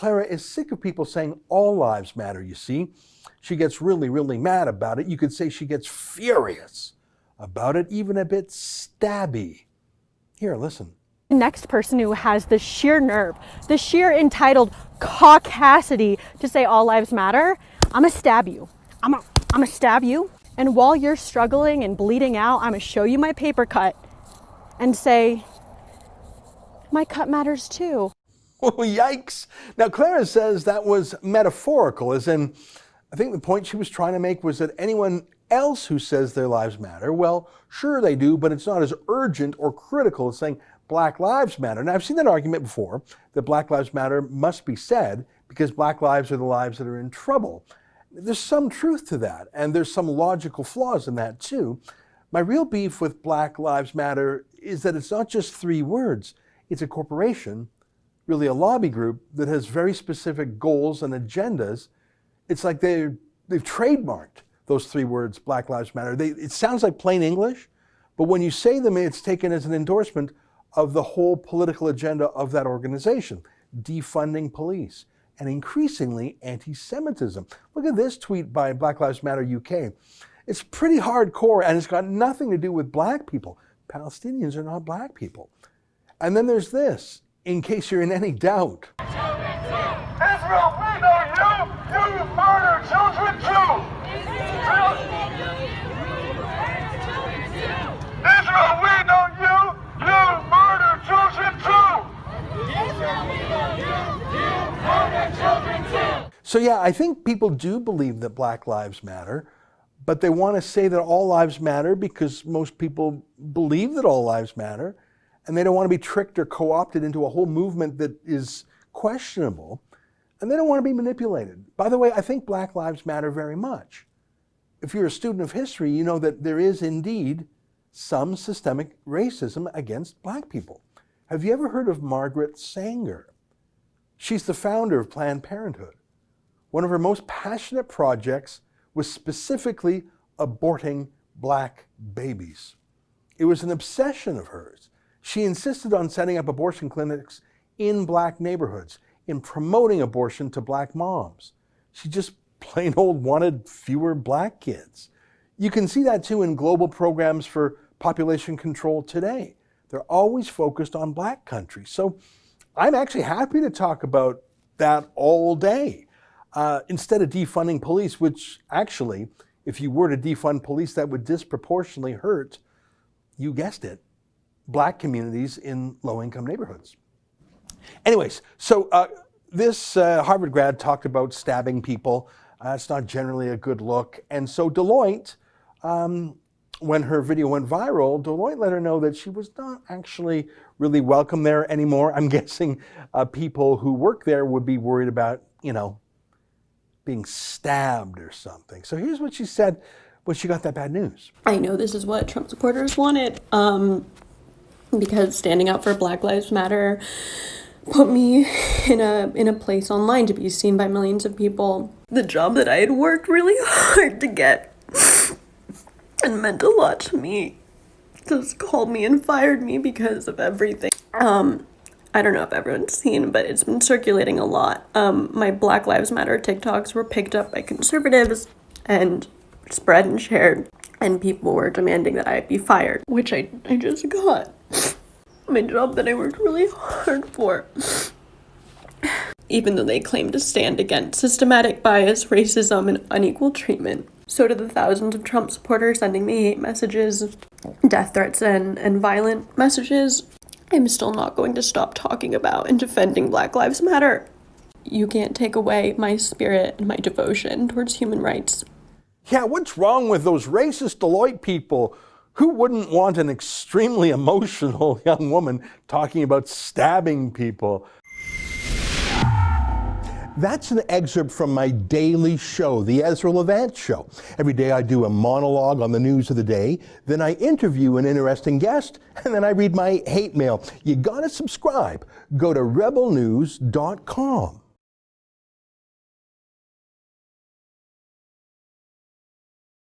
Clara is sick of people saying all lives matter, you see. She gets really, really mad about it. You could say she gets furious about it, even a bit stabby. Here, listen. Next person who has the sheer nerve, the sheer entitled caucasity to say all lives matter, I'm gonna stab you. I'm gonna stab you. And while you're struggling and bleeding out, I'm gonna show you my paper cut and say, my cut matters too. Oh, yikes. Now, Clara says that was metaphorical, as in, I think the point she was trying to make was that anyone else who says their lives matter, well, sure they do, but it's not as urgent or critical as saying Black Lives Matter. Now, I've seen that argument before, that Black Lives Matter must be said because Black lives are the lives that are in trouble. There's some truth to that, and there's some logical flaws in that too. My real beef with Black Lives Matter is that it's not just 3 words. It's a corporation, really a lobby group that has very specific goals and agendas. It's like they've trademarked those 3 words, Black Lives Matter. It sounds like plain English, but when you say them, it's taken as an endorsement of the whole political agenda of that organization, defunding police, and increasingly anti-Semitism. Look at this tweet by Black Lives Matter UK. It's pretty hardcore, and it's got nothing to do with black people. Palestinians are not black people. And then there's this, in case you're in any doubt. Ezra, we know you murder children too! Ezra, we know you murder children too! Ezra, we know you murder children too! So yeah, I think people do believe that Black Lives Matter, but they want to say that all lives matter because most people believe that all lives matter, and they don't want to be tricked or co-opted into a whole movement that is questionable, and they don't want to be manipulated. By the way, I think Black Lives Matter very much. If you're a student of history, you know that there is indeed some systemic racism against black people. Have you ever heard of Margaret Sanger? She's the founder of Planned Parenthood. One of her most passionate projects was specifically aborting black babies. It was an obsession of hers. She insisted on setting up abortion clinics in black neighborhoods, in promoting abortion to black moms. She just plain old wanted fewer black kids. You can see that too in global programs for population control today. They're always focused on black countries. So I'm actually happy to talk about that all day. Instead of defunding police, which actually, if you were to defund police, that would disproportionately hurt, you guessed it, black communities in low-income neighborhoods. Anyways, so this Harvard grad talked about stabbing people. It's not generally a good look. And so Deloitte, when her video went viral, Deloitte let her know that she was not actually really welcome there anymore. I'm guessing people who work there would be worried about, being stabbed or something. So here's what she said when she got that bad news. I know this is what Trump supporters wanted, because standing up for Black Lives Matter put me in a place online to be seen by millions of people. The job that I had worked really hard to get and meant a lot to me just called me and fired me because of everything. I don't know if everyone's seen, but it's been circulating a lot. My Black Lives Matter TikToks were picked up by conservatives and spread and shared, and people were demanding that I be fired, which I just got. My job that I worked really hard for. Even though they claim to stand against systematic bias, racism, and unequal treatment, so do the thousands of Trump supporters sending me hate messages, death threats, and violent messages. I'm still not going to stop talking about and defending Black Lives Matter. You can't take away my spirit and my devotion towards human rights. Yeah, what's wrong with those racist Deloitte people? Who wouldn't want an extremely emotional young woman talking about stabbing people? That's an excerpt from my daily show, the Ezra Levant Show. Every day I do a monologue on the news of the day, then I interview an interesting guest, and then I read my hate mail. You gotta subscribe. Go to rebelnews.com.